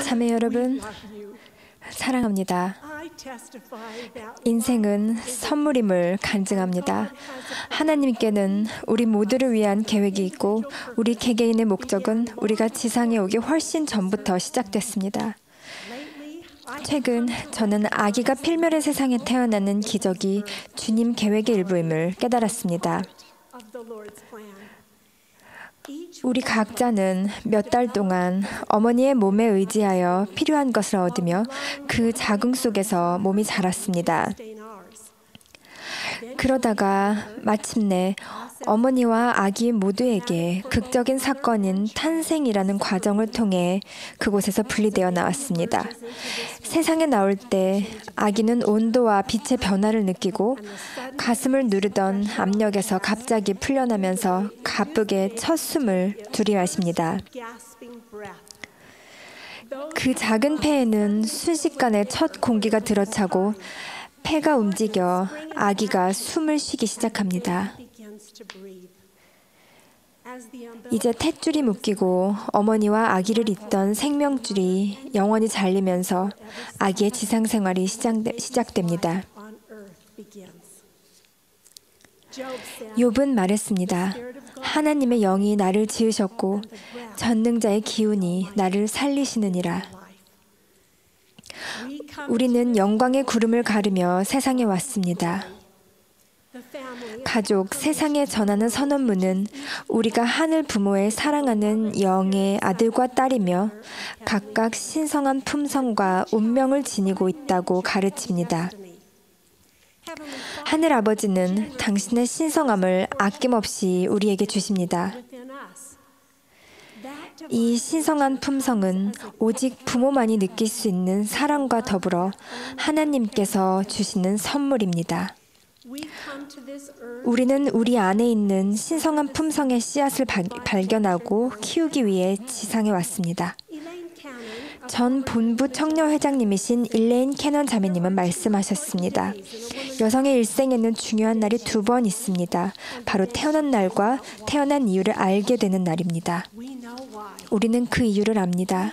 자매 여러분, 사랑합니다. 인생은 선물임을 간증합니다. 하나님께는 우리 모두를 위한 계획이 있고 우리 개개인의 목적은 우리가 지상에 오기 훨씬 전부터 시작됐습니다. 최근 저는 아기가 필멸의 세상에 태어나는 기적이 주님 계획의 일부임을 깨달았습니다. 우리 각자는 몇 달 동안 어머니의 몸에 의지하여 필요한 것을 얻으며 그 자궁 속에서 몸이 자랐습니다. 그러다가 마침내 어머니와 아기 모두에게 극적인 사건인 탄생이라는 과정을 통해 그곳에서 분리되어 나왔습니다. 세상에 나올 때 아기는 온도와 빛의 변화를 느끼고 가슴을 누르던 압력에서 갑자기 풀려나면서 가쁘게 첫 숨을 들이마십니다. 그 작은 폐에는 순식간에 첫 공기가 들어차고 폐가 움직여 아기가 숨을 쉬기 시작합니다. 이제 탯줄이 묶이고 어머니와 아기를 잇던 생명줄이 영원히 잘리면서 아기의 지상생활이 시작됩니다. 욥은 말했습니다. 하나님의 영이 나를 지으셨고 전능자의 기운이 나를 살리시느니라. 우리는 영광의 구름을 가르며 세상에 왔습니다. 가족, 세상에 전하는 선언문은 우리가 하늘 부모의 사랑하는 영의 아들과 딸이며 각각 신성한 품성과 운명을 지니고 있다고 가르칩니다. 하늘 아버지는 당신의 신성함을 아낌없이 우리에게 주십니다. 이 신성한 품성은 오직 부모만이 느낄 수 있는 사랑과 더불어 하나님께서 주시는 선물입니다. 우리는 우리 안에 있는 신성한 품성의 씨앗을 발견하고 키우기 위해 지상에 왔습니다. 전 본부 청년회장님이신 일레인 캐넌 자매님은 말씀하셨습니다. 여성의 일생에는 중요한 날이 2번 있습니다. 바로 태어난 날과 태어난 이유를 알게 되는 날입니다. 우리는 그 이유를 압니다.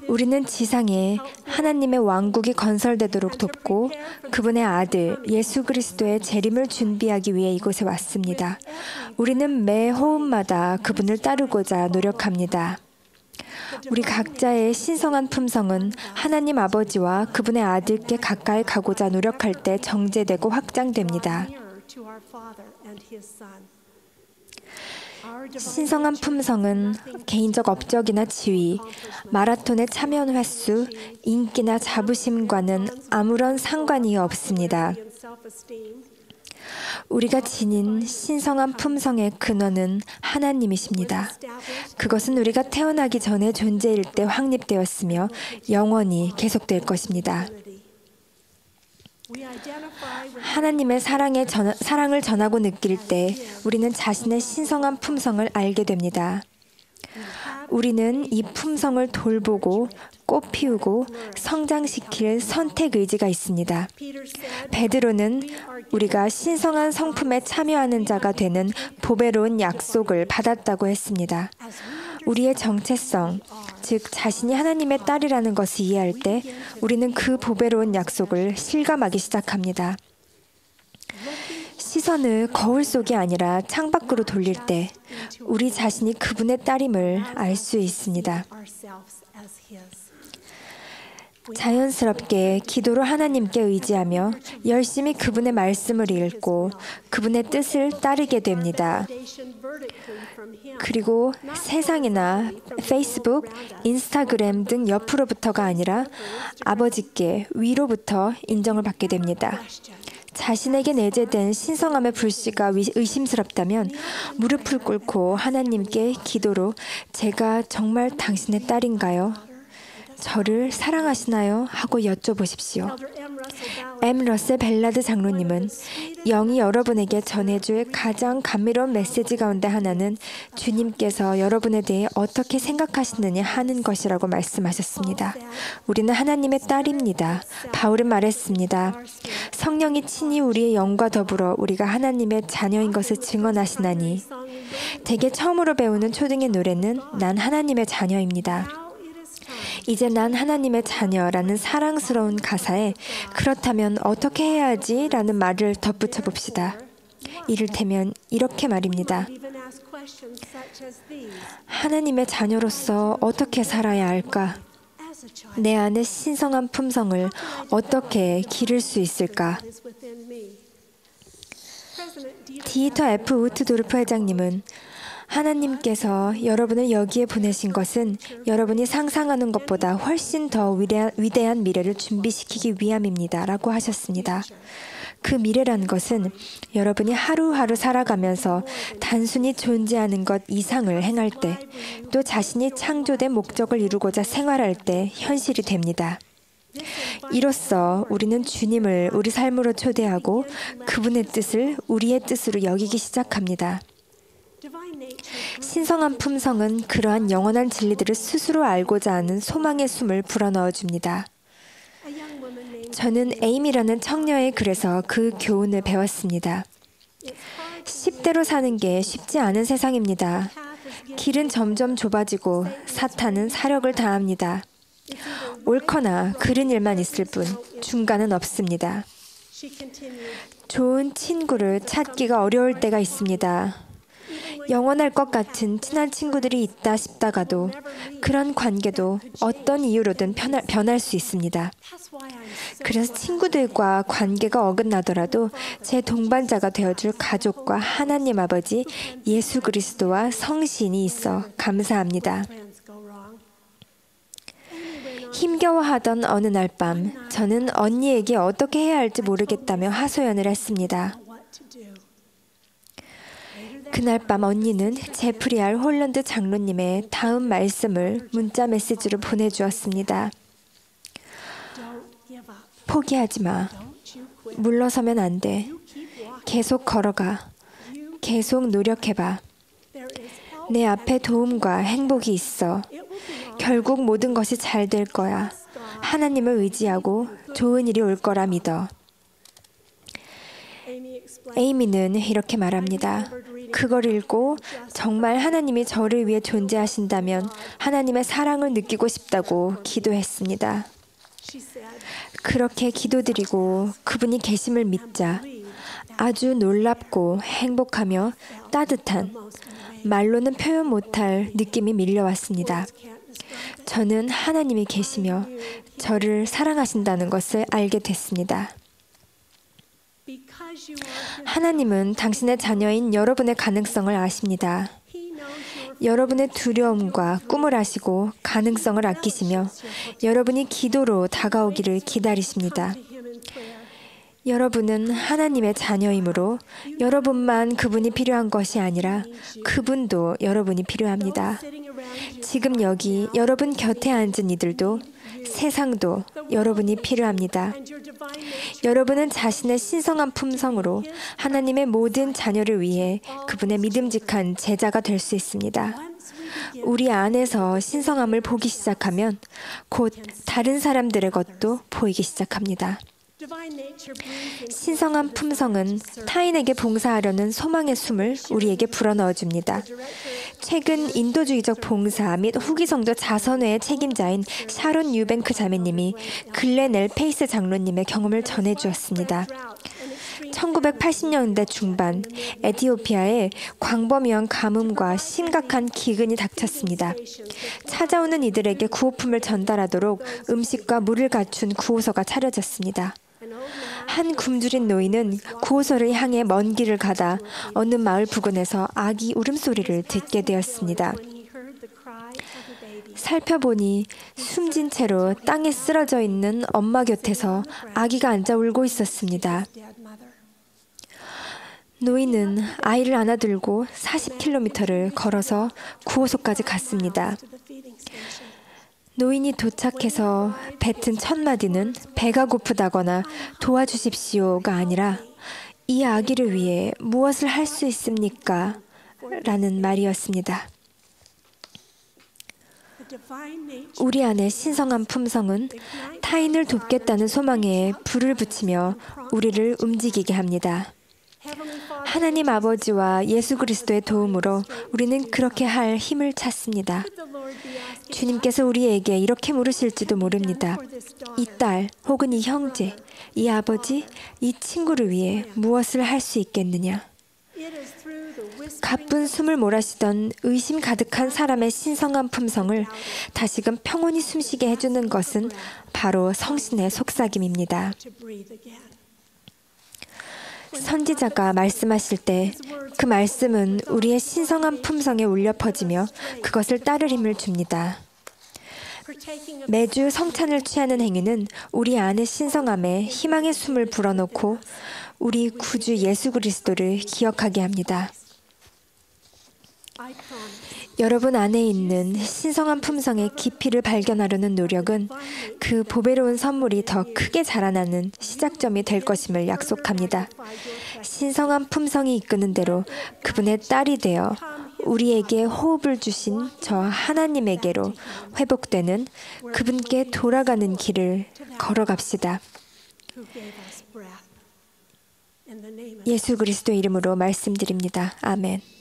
우리는 지상에 하나님의 왕국이 건설되도록 돕고 그분의 아들 예수 그리스도의 재림을 준비하기 위해 이곳에 왔습니다. 우리는 매 호흡마다 그분을 따르고자 노력합니다. 우리 각자의 신성한 품성은 하나님 아버지와 그분의 아들께 가까이 가고자 노력할 때 정제되고 확장됩니다. 신성한 품성은 개인적 업적이나 지위, 마라톤에 참여한 횟수, 인기나 자부심과는 아무런 상관이 없습니다. 우리가 지닌 신성한 품성의 근원은 하나님이십니다. 그것은 우리가 태어나기 전에 존재일 때 확립되었으며 영원히 계속될 것입니다. 하나님의 사랑을 전하고 느낄 때 우리는 자신의 신성한 품성을 알게 됩니다. 우리는 이 품성을 돌보고 꽃 피우고 성장시킬 선택 의지가 있습니다. 베드로는 우리가 신성한 성품에 참여하는 자가 되는 보배로운 약속을 받았다고 했습니다. 우리의 정체성, 즉 자신이 하나님의 딸이라는 것을 이해할 때 우리는 그 보배로운 약속을 실감하기 시작합니다. 시선을 거울 속이 아니라 창밖으로 돌릴 때 우리 자신이 그분의 딸임을 알 수 있습니다. 자연스럽게 기도로 하나님께 의지하며 열심히 그분의 말씀을 읽고 그분의 뜻을 따르게 됩니다. 그리고 세상이나 페이스북, 인스타그램 등 옆으로부터가 아니라 아버지께 위로부터 인정을 받게 됩니다. 자신에게 내재된 신성함의 불씨가 의심스럽다면 무릎을 꿇고 하나님께 기도로 제가 정말 당신의 딸인가요? 저를 사랑하시나요? 하고 여쭤보십시오. M. 러셀 벨라드 장로님은 영이 여러분에게 전해줄 가장 감미로운 메시지 가운데 하나는 주님께서 여러분에 대해 어떻게 생각하시느냐 하는 것이라고 말씀하셨습니다. 우리는 하나님의 딸입니다. 바울은 말했습니다. 성령이 친히 우리의 영과 더불어 우리가 하나님의 자녀인 것을 증언하시나니 대개 처음으로 배우는 초등의 노래는 난 하나님의 자녀입니다. 이제 난 하나님의 자녀라는 사랑스러운 가사에 그렇다면 어떻게 해야 하지? 라는 말을 덧붙여 봅시다. 이를테면 이렇게 말입니다. 하나님의 자녀로서 어떻게 살아야 할까? 내 안의 신성한 품성을 어떻게 기를 수 있을까? 디이터 F 우트도르프 회장님은 하나님께서 여러분을 여기에 보내신 것은 여러분이 상상하는 것보다 훨씬 더 위대한 미래를 준비시키기 위함입니다. 라고 하셨습니다. 그 미래란 것은 여러분이 하루하루 살아가면서 단순히 존재하는 것 이상을 행할 때, 또 자신이 창조된 목적을 이루고자 생활할 때 현실이 됩니다. 이로써 우리는 주님을 우리 삶으로 초대하고 그분의 뜻을 우리의 뜻으로 여기기 시작합니다. 신성한 품성은 그러한 영원한 진리들을 스스로 알고자 하는 소망의 숨을 불어넣어 줍니다. 저는 에이미라는 청녀의 글에서 그 교훈을 배웠습니다. 10대로 사는 게 쉽지 않은 세상입니다. 길은 점점 좁아지고 사탄은 사력을 다합니다. 옳거나 그른 일만 있을 뿐 중간은 없습니다. 좋은 친구를 찾기가 어려울 때가 있습니다. 영원할 것 같은 친한 친구들이 있다 싶다가도 그런 관계도 어떤 이유로든 변할 수 있습니다. 그래서 친구들과 관계가 어긋나더라도 제 동반자가 되어줄 가족과 하나님 아버지 예수 그리스도와 성신이 있어 감사합니다. 힘겨워하던 어느 날 밤, 저는 언니에게 어떻게 해야 할지 모르겠다며 하소연을 했습니다. 그날 밤 언니는 제프리 알 홀런드 장로님의 다음 말씀을 문자 메시지로 보내주었습니다. 포기하지 마. 물러서면 안 돼. 계속 걸어가. 계속 노력해봐. 내 앞에 도움과 행복이 있어. 결국 모든 것이 잘 될 거야. 하나님을 의지하고 좋은 일이 올 거라 믿어. 에이미는 이렇게 말합니다. 그걸 읽고 정말 하나님이 저를 위해 존재하신다면 하나님의 사랑을 느끼고 싶다고 기도했습니다. 그렇게 기도드리고 그분이 계심을 믿자 아주 놀랍고 행복하며 따뜻한, 말로는 표현 못할 느낌이 밀려왔습니다. 저는 하나님이 계시며 저를 사랑하신다는 것을 알게 됐습니다. 하나님은 당신의 자녀인 여러분의 가능성을 아십니다. 여러분의 두려움과 꿈을 아시고 가능성을 아끼시며 여러분이 기도로 다가오기를 기다리십니다. 여러분은 하나님의 자녀이므로 여러분만 그분이 필요한 것이 아니라 그분도 여러분이 필요합니다. 지금 여기 여러분 곁에 앉은 이들도 세상도 여러분이 필요합니다. 여러분은 자신의 신성한 품성으로 하나님의 모든 자녀를 위해 그분의 믿음직한 제자가 될 수 있습니다. 우리 안에서 신성함을 보기 시작하면 곧 다른 사람들의 것도 보이기 시작합니다. 신성한 품성은 타인에게 봉사하려는 소망의 숨을 우리에게 불어넣어줍니다. 최근 인도주의적 봉사 및 후기 성도 자선회의 책임자인 샤론 유뱅크 자매님이 글렌 엘 페이스 장로님의 경험을 전해주었습니다. 1980년대 중반 에티오피아에 광범위한 가뭄과 심각한 기근이 닥쳤습니다. 찾아오는 이들에게 구호품을 전달하도록 음식과 물을 갖춘 구호서가 차려졌습니다. 한 굶주린 노인은 구호소를 향해 먼 길을 가다 어느 마을 부근에서 아기 울음소리를 듣게 되었습니다. 살펴보니 숨진 채로 땅에 쓰러져 있는 엄마 곁에서 아기가 앉아 울고 있었습니다. 노인은 아이를 안아들고 40km를 걸어서 구호소까지 갔습니다. 노인이 도착해서 뱉은 첫 마디는 배가 고프다거나 도와주십시오가 아니라 이 아기를 위해 무엇을 할 수 있습니까? 라는 말이었습니다. 우리 안의 신성한 품성은 타인을 돕겠다는 소망에 불을 붙이며 우리를 움직이게 합니다. 하나님 아버지와 예수 그리스도의 도움으로 우리는 그렇게 할 힘을 찾습니다. 주님께서 우리에게 이렇게 물으실지도 모릅니다. 이 딸 혹은 이 형제, 이 아버지, 이 친구를 위해 무엇을 할 수 있겠느냐? 가쁜 숨을 몰아쉬던 의심 가득한 사람의 신성한 품성을 다시금 평온히 숨쉬게 해주는 것은 바로 성신의 속삭임입니다. 선지자가 말씀하실 때 그 말씀은 우리의 신성한 품성에 울려 퍼지며 그것을 따를 힘을 줍니다. 매주 성찬을 취하는 행위는 우리 안의 신성함에 희망의 숨을 불어넣고 우리 구주 예수 그리스도를 기억하게 합니다. 여러분 안에 있는 신성한 품성의 깊이를 발견하려는 노력은 그 보배로운 선물이 더 크게 자라나는 시작점이 될 것임을 약속합니다. 신성한 품성이 이끄는 대로 그분의 딸이 되어 우리에게 호흡을 주신 저 하나님에게로 회복되는 그분께 돌아가는 길을 걸어갑시다. 예수 그리스도의 이름으로 말씀드립니다. 아멘.